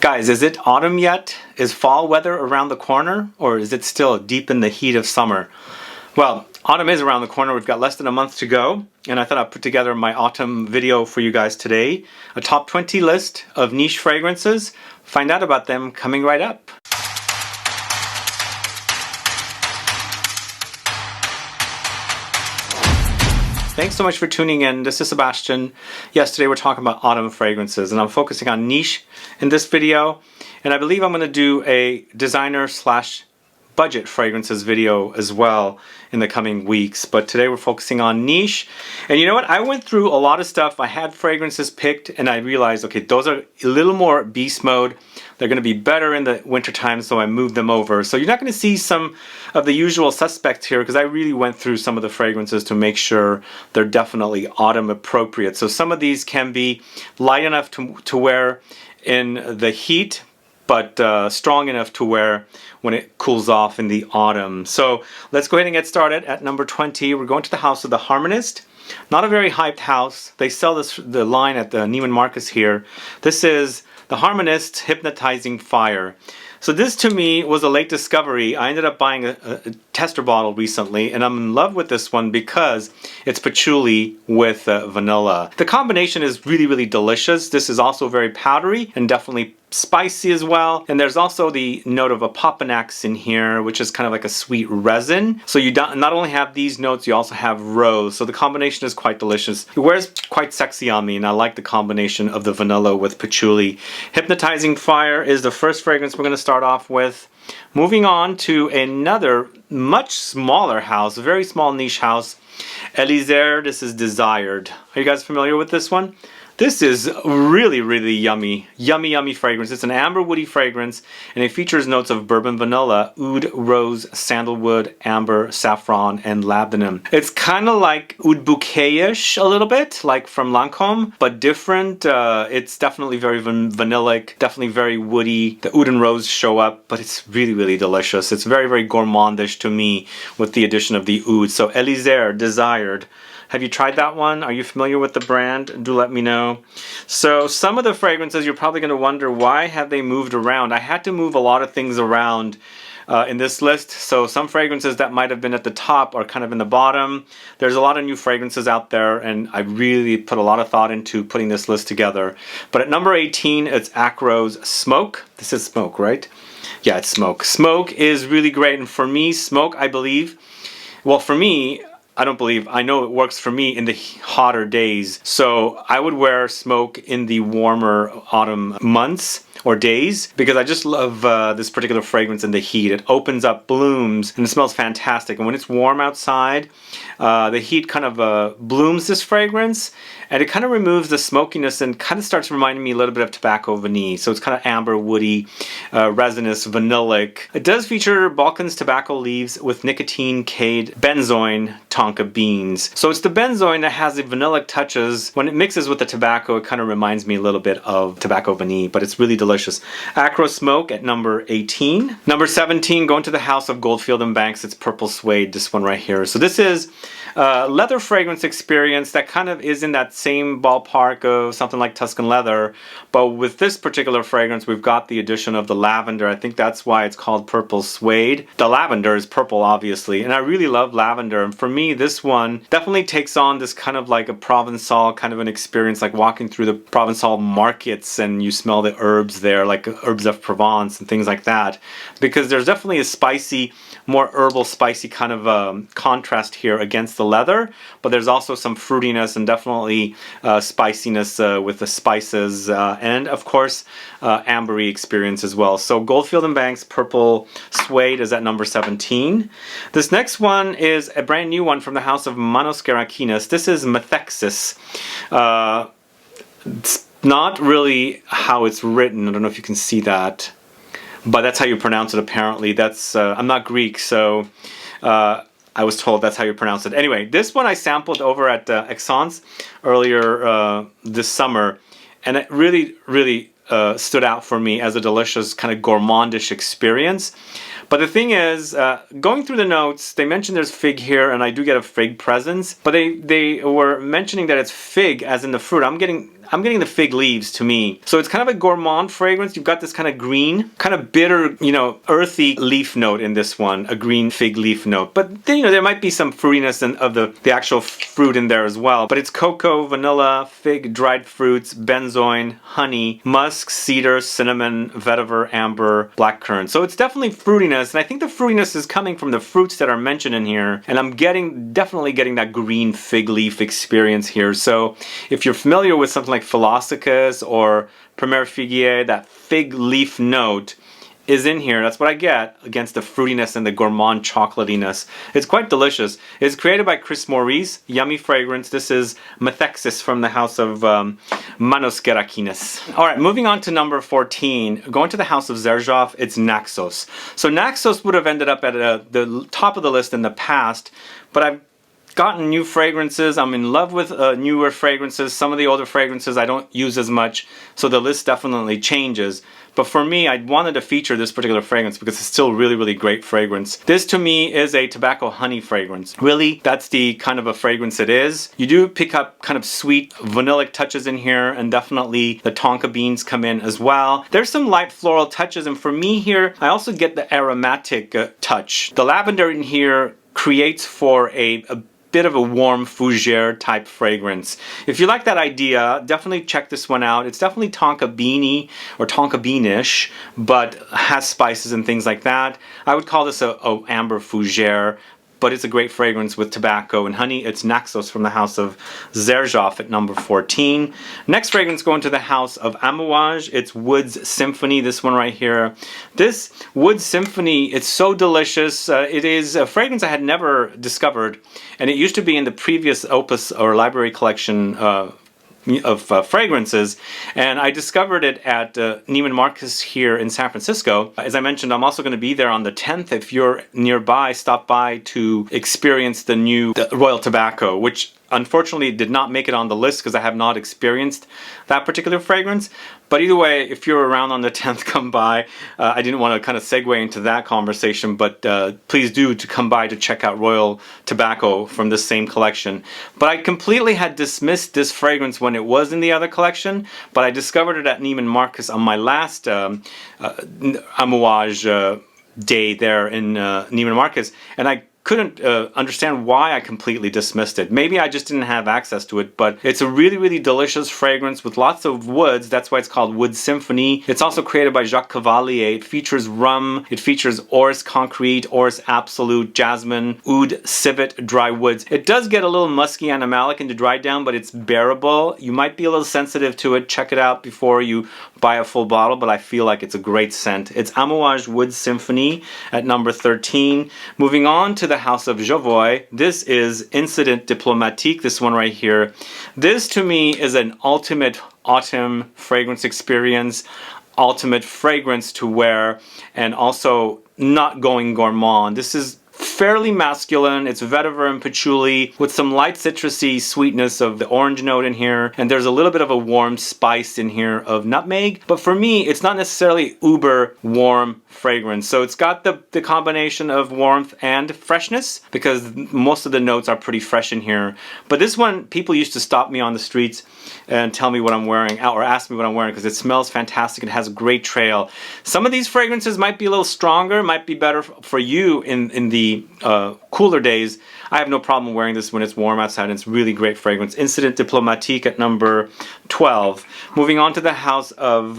Guys, is it autumn yet? Is fall weather around the corner? Or is it still deep in the heat of summer? Well, autumn is around the corner. We've got less than a month to go. And I thought I'd put together my autumn video for you guys today. A top 20 list of niche fragrances. Find out about them coming right up. Thanks so much for tuning in. This is Sebastian. Yes, today we're talking about autumn fragrances, and I'm focusing on niche in this video. And I believe I'm going to do a designer slash budget fragrances video as well in the coming weeks. But today we're focusing on niche. And you know what? I went through a lot of stuff. I had fragrances picked and I realized, okay, those are a little more beast mode. They're going to be better in the winter time, so I moved them over. So you're not going to see some of the usual suspects here because I really went through some of the fragrances to make sure they're definitely autumn appropriate. So some of these can be light enough to wear in the heat, but strong enough to wear when it cools off in the autumn. So let's go ahead and get started. At number 20, we're going to the house of the HARMONIST. Not a very hyped house. They sell the line at the Neiman Marcus here. This is the HARMONIST Hypnotizing Fire. So this to me was a late discovery. I ended up buying a tester bottle recently, and I'm in love with this one because it's patchouli with vanilla. The combination is really, really delicious. This is also very powdery and definitely spicy as well. And there's also the note of Opoponax in here, which is kind of like a sweet resin. So you not only have these notes, you also have rose. So the combination is quite delicious. It wears quite sexy on me, and I like the combination of the vanilla with patchouli. Hypnotizing Fire is the first fragrance we're going to start off with. Moving on to another much smaller house, a very small niche house. ELISIRE, this is Desired. Are you guys familiar with this one? This is really, really yummy. Yummy, yummy fragrance. It's an amber woody fragrance, and it features notes of bourbon vanilla, oud, rose, sandalwood, amber, saffron, and labdanum. It's kind of like oud bouquet-ish a little bit, like from Lancôme, but different. It's definitely very vanillic, definitely very woody. The oud and rose show up, but it's really, really delicious. It's very, very gourmandish to me with the addition of the oud. So ELISIRE, Desired. Have you tried that one? Are you familiar with the brand? Do let me know. So some of the fragrances you're probably going to wonder, why have they moved around? I had to move a lot of things around in this list. So some fragrances that might have been at the top are kind of in the bottom. There's a lot of new fragrances out there, and I really put a lot of thought into putting this list together. But at number 18, it's AKRO's Smoke. This is Smoke, right? Yeah, it's Smoke. Smoke is really great, and for me, Smoke, I believe, well, for me, I don't believe, I know it works for me in the hotter days. So I would wear Smoke in the warmer autumn months or days because I just love this particular fragrance in the heat. It opens up blooms and it smells fantastic. And when it's warm outside, the heat kind of blooms this fragrance, and it kind of removes the smokiness and kind of starts reminding me a little bit of tobacco vanille. So it's kind of amber, woody, resinous, vanillic. It does feature Balkans tobacco leaves with nicotine, Cade, Benzoin, Tonka beans. So it's the benzoin that has the vanillic touches. When it mixes with the tobacco, it kind of reminds me a little bit of tobacco vanille, but it's really delicious. AKRO Smoke at number 18. Number 17, going to the house of Goldfield & Banks, it's Purple Suede, this one right here. So this is leather fragrance experience that kind of is in that same ballpark of something like Tuscan leather, but with this particular fragrance we've got the addition of the lavender. I think that's why it's called Purple Suede. The lavender is purple, obviously, and I really love lavender, and for me this one definitely takes on this kind of like a Provençal kind of an experience, like walking through the Provençal markets and you smell the herbs there, like herbs of Provence and things like that, because there's definitely a spicy, more herbal, spicy kind of contrast here against the leather, but there's also some fruitiness and definitely spiciness with the spices and of course ambery experience as well. So Goldfield & Banks Purple Suede is at number 17. This next one is a brand new one from the house of MANOS GERAKINIS. This is Methexis. It's not really how it's written. I don't know if you can see that, but that's how you pronounce it apparently. That's I'm not Greek, so I was told that's how you pronounce it. Anyway, this one I sampled over at Essence earlier this summer, and it really, really stood out for me as a delicious kind of gourmandish experience. But the thing is, going through the notes, they mentioned there's fig here, and I do get a fig presence, but they were mentioning that it's fig as in the fruit. I'm getting I'm getting the fig leaves to me. So it's kind of a gourmand fragrance. You've got this kind of green, kind of bitter, you know, earthy leaf note in this one, a green fig leaf note. But then, you know, there might be some fruitiness of the actual fruit in there as well. But it's cocoa, vanilla, fig, dried fruits, benzoin, honey, musk, cedar, cinnamon, vetiver, amber, blackcurrant. So it's definitely fruitiness, and I think the fruitiness is coming from the fruits that are mentioned in here, and I'm definitely getting that green fig leaf experience here. So if you're familiar with something like Philosopherus or Premier Figuier, that fig leaf note is in here. That's what I get against the fruitiness and the gourmand chocolatiness. It's quite delicious. It's created by Chris Maurice. Yummy fragrance. This is Methexis from the house of MANOS GERAKINIS. Alright, moving on to number 14. Going to the house of XERJOFF, it's NAXOS. So NAXOS would have ended up at the top of the list in the past, but I've gotten new fragrances. I'm in love with newer fragrances. Some of the older fragrances I don't use as much, so the list definitely changes. But for me, I wanted to feature this particular fragrance because it's still really, really great fragrance. This to me is a tobacco honey fragrance. Really, that's the kind of a fragrance it is. You do pick up kind of sweet vanillic touches in here, and definitely the tonka beans come in as well. There's some light floral touches, and for me here, I also get the aromatic touch. The lavender in here creates for a bit of a warm fougere type fragrance. If you like that idea, definitely check this one out. It's definitely tonka beany or tonka beanish, but has spices and things like that. I would call this a amber fougere, but it's a great fragrance with tobacco and honey. It's NAXOS from the house of XERJOFF at number 14. Next fragrance going to the house of AMOUAGE. It's Wood's Symphony, this one right here. This Wood Symphony, it's so delicious. It is a fragrance I had never discovered, and it used to be in the previous opus or library collection of fragrances, and I discovered it at Neiman Marcus here in San Francisco. As I mentioned, I'm also going to be there on the 10th. If you're nearby, stop by to experience the Royal Tobacco, which unfortunately did not make it on the list because I have not experienced that particular fragrance. But either way, if you're around on the 10th, come by. I didn't want to kind of segue into that conversation, but please do to come by to check out Royal Tobacco from this same collection. But I completely had dismissed this fragrance when it was in the other collection, but I discovered it at Neiman Marcus on my last AMOUAGE day there in Neiman Marcus, and I couldn't understand why I completely dismissed it. Maybe I just didn't have access to it, but it's a really, really delicious fragrance with lots of woods. That's why it's called Wood Symphony. It's also created by Jacques Cavalier. It features rum, it features Orris Concrete, Orris Absolute, Jasmine, Oud, Civet, Dry Woods. It does get a little musky animalic into dry down, but it's bearable. You might be a little sensitive to it. Check it out before you buy a full bottle, but I feel like it's a great scent. It's AMOUAGE Wood Symphony at number 13. Moving on to the house of Jovoy. This is Incident Diplomatique, this one right here. This to me is an ultimate autumn fragrance experience, ultimate fragrance to wear, and also not going gourmand. This is fairly masculine. It's vetiver and patchouli with some light citrusy sweetness of the orange note in here, and there's a little bit of a warm spice in here of nutmeg. But for me, it's not necessarily uber warm fragrance. So it's got the combination of warmth and freshness, because most of the notes are pretty fresh in here. But this one, people used to stop me on the streets and tell me what I'm wearing, or ask me what I'm wearing, because it smells fantastic. It has a great trail. Some of these fragrances might be a little stronger, might be better for you in the cooler days. I have no problem wearing this when it's warm outside, and it's really great fragrance. Incident Diplomatique at number 12. Moving on to the house of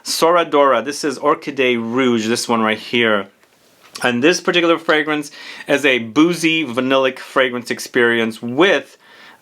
Soradora. This is Orchidée Rouge, this one right here. And this particular fragrance is a boozy vanillic fragrance experience with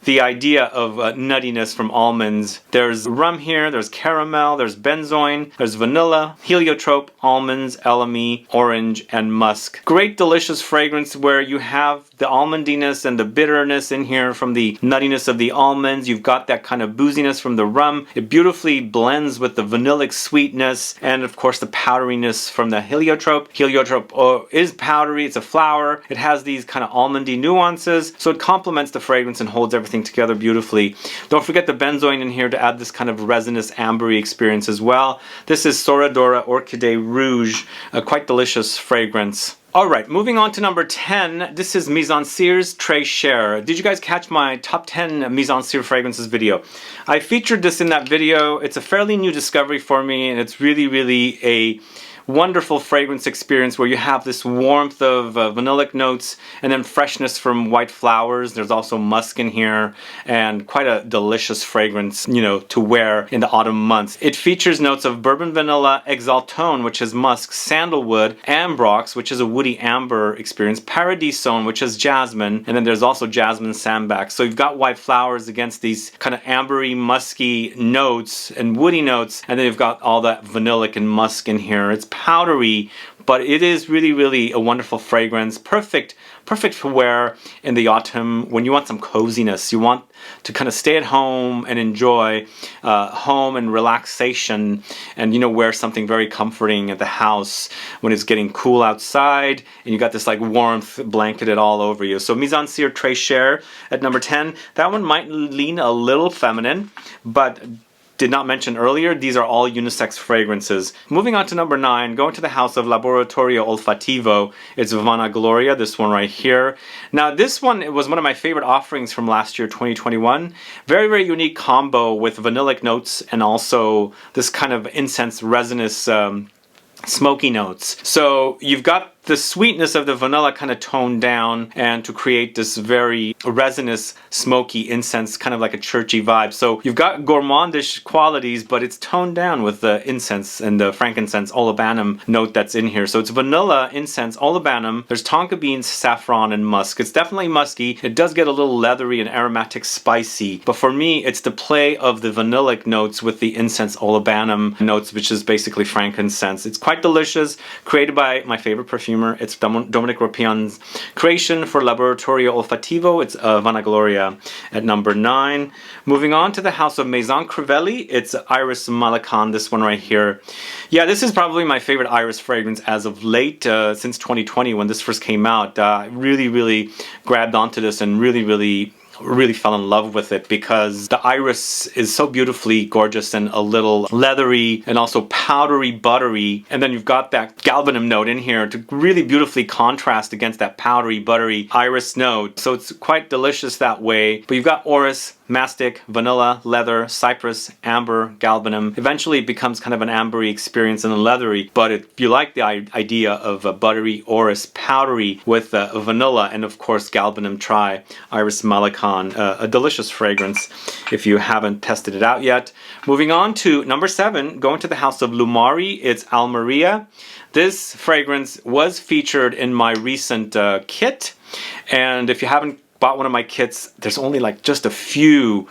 the idea of nuttiness from almonds. There's rum here, there's caramel, there's benzoin, there's vanilla, heliotrope, almonds, elemi, orange, and musk. Great delicious fragrance where you have the almondiness and the bitterness in here from the nuttiness of the almonds. You've got that kind of booziness from the rum. It beautifully blends with the vanillic sweetness and of course the powderiness from the heliotrope. Heliotrope is powdery, it's a flower. It has these kind of almondy nuances, so it complements the fragrance and holds everything together beautifully. Don't forget the benzoin in here to add this kind of resinous ambery experience as well. This is Soradora Orchidée Rouge, a quite delicious fragrance. Alright, moving on to number 10. This is Mise en Cere's Très Cher. Did you guys catch my top 10 Mise en Cere fragrances video? I featured this in that video. It's a fairly new discovery for me, and it's really a wonderful fragrance experience where you have this warmth of vanillic notes and then freshness from white flowers. There's also musk in here and quite a delicious fragrance, you know, to wear in the autumn months. It features notes of bourbon vanilla, exaltone, which is musk, sandalwood, ambrox, which is a woody amber experience, paradisone, which is jasmine, and then there's also jasmine sambac. So you've got white flowers against these kind of ambery, musky notes and woody notes, and then you've got all that vanillic and musk in here. It's powdery, but it is really a wonderful fragrance. Perfect for wear in the autumn when you want some coziness. You want to kind of stay at home and enjoy home and relaxation, and you know, wear something very comforting at the house when it's getting cool outside and you got this like warmth blanketed all over you. So Mise en Cere Très Cher at number 10. That one might lean a little feminine, but did not mention earlier, these are all unisex fragrances. Moving on to number 9, going to the house of Laboratorio Olfativo. It's Vana Gloria, this one right here. Now this one, it was one of my favorite offerings from last year, 2021. Very unique combo with vanillic notes and also this kind of incense resinous smoky notes. So you've got the sweetness of the vanilla kind of toned down and to create this very resinous, smoky incense, kind of like a churchy vibe. So you've got gourmandish qualities, but it's toned down with the incense and the frankincense olibanum note that's in here. So it's vanilla, incense, olibanum. There's tonka beans, saffron, and musk. It's definitely musky. It does get a little leathery and aromatic spicy. But for me, it's the play of the vanillic notes with the incense olibanum notes, which is basically frankincense. It's quite delicious, created by my favorite perfumer. It's Dominic Ropion's creation for Laboratorio Olfativo. It's Vana Gloria at number 9. Moving on to the house of Maison Crivelli, it's Iris Malacan, this one right here. Yeah, this is probably my favorite Iris fragrance as of late, since 2020 when this first came out. I really grabbed onto this and really fell in love with it because the iris is so beautifully gorgeous and a little leathery and also powdery, buttery, and then you've got that galbanum note in here to really beautifully contrast against that powdery, buttery iris note. So it's quite delicious that way. But you've got orris, mastic, vanilla, leather, cypress, amber, galbanum. Eventually it becomes kind of an ambery experience and a leathery, but if you like the idea of a buttery orris, powdery with vanilla and of course galbanum, try Iris Malacan. A delicious fragrance if you haven't tested it out yet. Moving on to number 7, going to the house of Lumari, it's Almeria. This fragrance was featured in my recent kit, and if you haven't bought one of my kits, there's only like just a few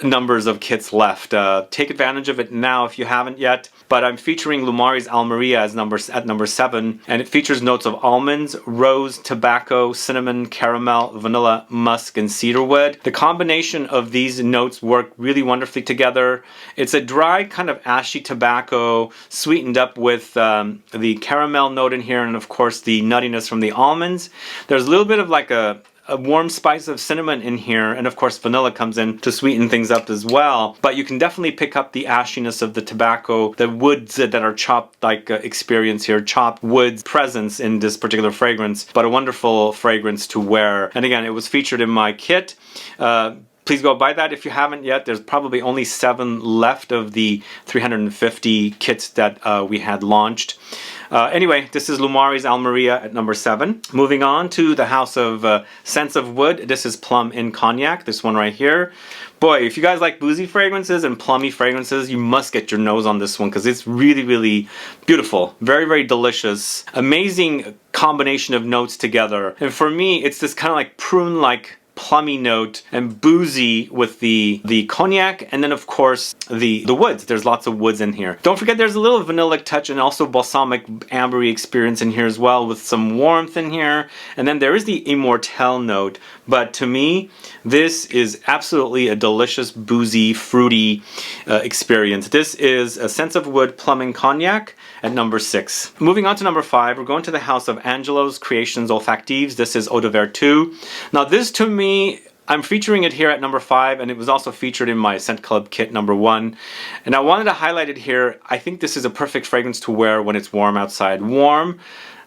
numbers of kits left. Take advantage of it now if you haven't yet. But I'm featuring Lumari's Almeria as at number 7, and it features notes of almonds, rose, tobacco, cinnamon, caramel, vanilla, musk, and cedarwood. The combination of these notes work really wonderfully together. It's a dry kind of ashy tobacco sweetened up with the caramel note in here, and of course the nuttiness from the almonds. There's a little bit of like a warm spice of cinnamon in here, and of course vanilla comes in to sweeten things up as well, but you can definitely pick up the ashiness of the tobacco, the woods that are chopped like experience here, chopped woods presence in this particular fragrance, but a wonderful fragrance to wear. And again, it was featured in my kit. Please go buy that if you haven't yet. There's probably only 7 left of the 350 kits that we had launched. Anyway, this is Lumari's Almeria at number 7. Moving on to the house of Scents of Wood. This is Plum in Cognac, this one right here. Boy, if you guys like boozy fragrances and plummy fragrances, you must get your nose on this one because it's really beautiful. Very delicious. Amazing combination of notes together. And for me, it's this kind of like prune-like plummy note and boozy with the cognac, and then of course the woods. There's lots of woods in here. Don't forget there's a little vanillic touch and also balsamic ambery experience in here as well, with some warmth in here. And then there is the immortelle note, but to me this is absolutely a delicious boozy fruity experience. This is a Scents of Wood Plum in Cognac at number 6. Moving on to number 5, we're going to the house of Angelo's Creations Olfactives. This is Eau de Vertu. Now this to me, I'm featuring it here at number 5, and it was also featured in my Scent Club kit number 1. And I wanted to highlight it here. I think this is a perfect fragrance to wear when it's warm outside. Warm,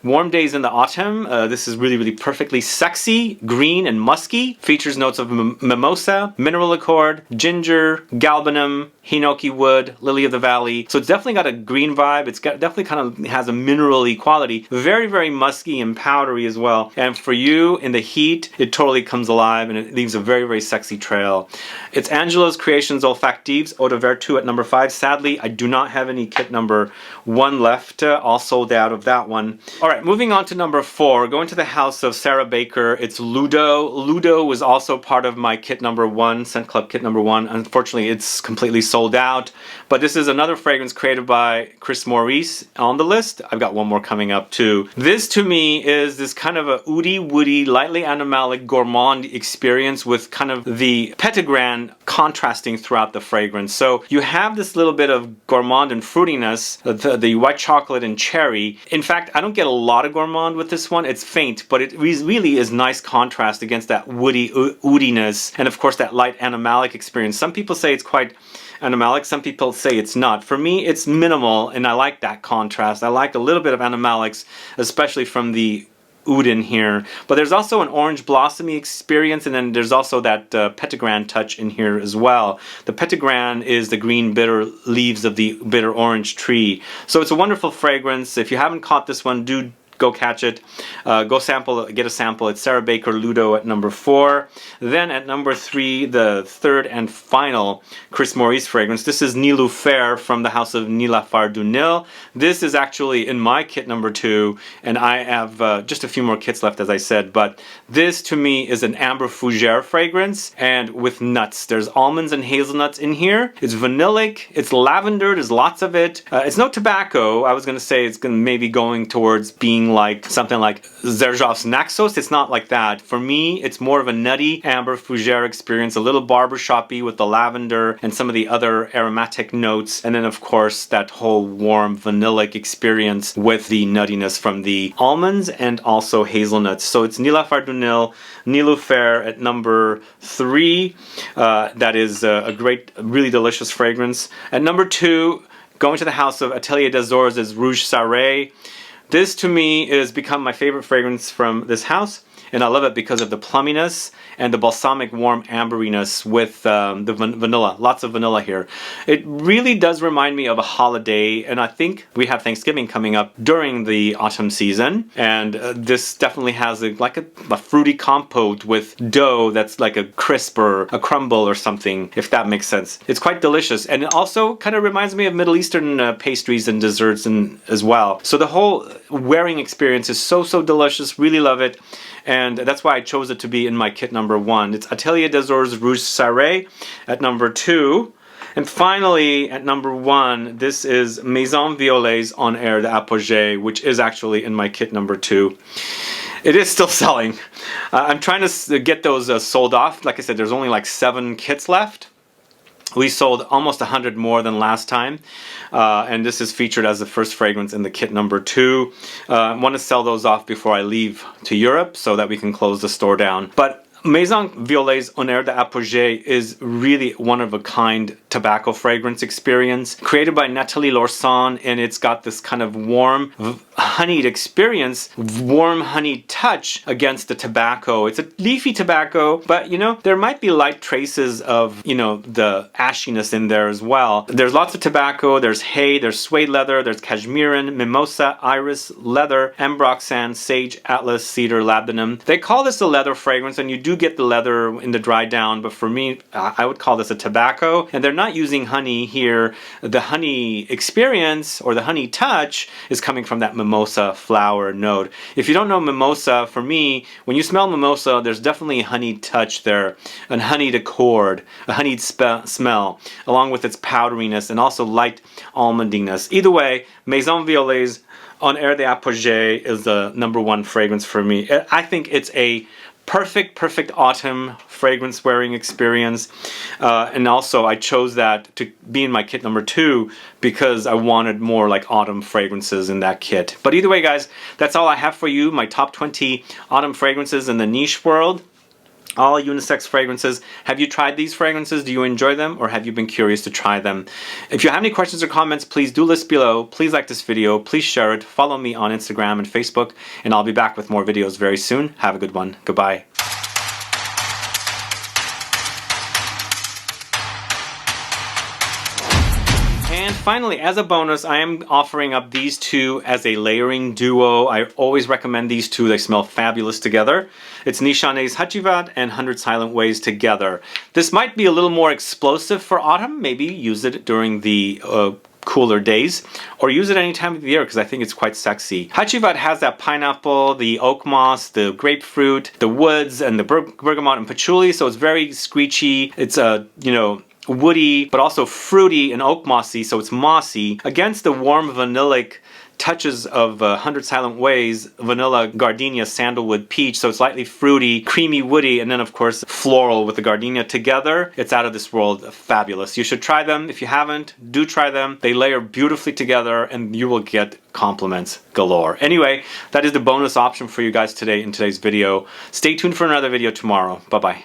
Warm Days in the Autumn. This is really, really perfectly sexy, green and musky. Features notes of mimosa, mineral accord, ginger, galbanum, hinoki wood, lily of the valley. So it's definitely got a green vibe. It's got definitely kind of has a mineral-y quality. Very, very musky and powdery as well. And for you, in the heat, it totally comes alive and it leaves a very, very sexy trail. It's Angelo's Creations Olfactives Eau de Vertu at number 5. Sadly, I do not have any kit number 1 left. All sold out of that one. All right, moving on to number 4. Going to the house of Sarah Baker. It's Ludo. Ludo was also part of my kit number 1, Scent Club kit number 1. Unfortunately, it's completely sold out. But this is another fragrance created by Chris Maurice on the list. I've got one more coming up too. This to me is this kind of a oody, woody, lightly animalic gourmand experience with kind of the petitgrain contrasting throughout the fragrance. So you have this little bit of gourmand and fruitiness, the white chocolate and cherry. In fact, I don't get a lot of gourmand with this one. It's faint, but it really is nice contrast against that woody oodiness and of course that light animalic experience. Some people say it's quite animalic, some people say it's not. For me, it's minimal and I like that contrast. I like a little bit of animalics, especially from the oud in here. But there's also an orange blossomy experience, and then there's also that petitgrain touch in here as well. The petitgrain is the green bitter leaves of the bitter orange tree. So it's a wonderful fragrance. If you haven't caught this one, do go catch it. Go sample, get a sample. It's Sarah Baker Ludo at number 4. Then at number 3, the third and final Chris Maurice fragrance. This is Niloufer from the house of Nilafar du Nil. This is actually in my kit number 2, and I have just a few more kits left, as I said. But this to me is an amber fougere fragrance, and with nuts. There's almonds and hazelnuts in here. It's vanillic. It's lavender. There's lots of it. It's no tobacco. I was going to say it's going to maybe going towards being like something like XERJOFF's NAXOS. It's not like that. For me, it's more of a nutty amber fougere experience, a little barbershoppy with the lavender and some of the other aromatic notes, and then of course that whole warm vanillic experience with the nuttiness from the almonds and also hazelnuts. So it's Nilafar du Nil, Niloufer at number 3. That is a great, really delicious fragrance. At number 2, going to the house of Atelier des Ors, is Rouge Sarré. This to me has become my favorite fragrance from this house, and I love it because of the plumminess and the balsamic warm amberiness with the vanilla. Lots of vanilla here. It really does remind me of a holiday, and I think we have Thanksgiving coming up during the autumn season, and this definitely has like a fruity compote with dough that's like a crisp or a crumble or something, if that makes sense. It's quite delicious, and it also kind of reminds me of Middle Eastern pastries and desserts as well. So the whole wearing experience is so delicious. Really love it. And that's why I chose it to be in my kit number 1. It's Atelier des Ors Rouge Sarré at number 2. And finally, at number 1, this is Maison Violet's On Air d'Apogée, which is actually in my kit number 2. It is still selling. I'm trying to get those sold off. Like I said, there's only like 7 kits left. We sold almost 100 more than last time, and this is featured as the first fragrance in the kit number 2. I want to sell those off before I leave to Europe so that we can close the store down. But Maison Violet's On Air d'Apogée is really one of a kind tobacco fragrance experience created by Nathalie Lorson, and it's got this kind of warm honeyed experience, warm honey touch against the tobacco. It's a leafy tobacco, but you know, there might be light traces of, you know, the ashiness in there as well. There's lots of tobacco, there's hay, there's suede leather, there's cashmeran, mimosa, iris, leather, ambroxan, sage, atlas, cedar, labdanum. They call this a leather fragrance, and you do get the leather in the dry down, but for me, I would call this a tobacco, and they're not using honey here. The honey experience or the honey touch is coming from that mimosa flower note. If you don't know mimosa, for me, when you smell mimosa, there's definitely a honey touch there, a honeyed accord, a honeyed smell, along with its powderiness and also light almondiness. Either way, Maison Violet's On Air d'Apogée is the number 1 fragrance for me. I think it's a perfect autumn fragrance wearing experience, and also I chose that to be in my kit number 2 because I wanted more like autumn fragrances in that kit. But either way, guys, that's all I have for you, my top 20 autumn fragrances in the niche world. all unisex fragrances. Have you tried these fragrances? Do you enjoy them, or have you been curious to try them? If you have any questions or comments, please do list below. Please like this video, please share it, follow me on Instagram and Facebook, and I'll be back with more videos very soon. Have a good one. Goodbye. And finally, as a bonus, I am offering up these two as a layering duo. I always recommend these two. They smell fabulous together. It's Nishane's Hachivat and 100 Silent Ways together. This might be a little more explosive for autumn. Maybe use it during the cooler days, or use it any time of the year because I think it's quite sexy. Hachivat has that pineapple, the oak moss, the grapefruit, the woods, and the bergamot and patchouli, so it's very screechy. It's woody, but also fruity and oak mossy, so it's mossy, against the warm vanillic touches of 100 Silent Ways, vanilla, gardenia, sandalwood, peach, so it's lightly fruity, creamy, woody, and then of course floral with the gardenia together. It's out of this world fabulous. You should try them. If you haven't, do try them. They layer beautifully together and you will get compliments galore. Anyway, that is the bonus option for you guys today in today's video. Stay tuned for another video tomorrow. Bye-bye.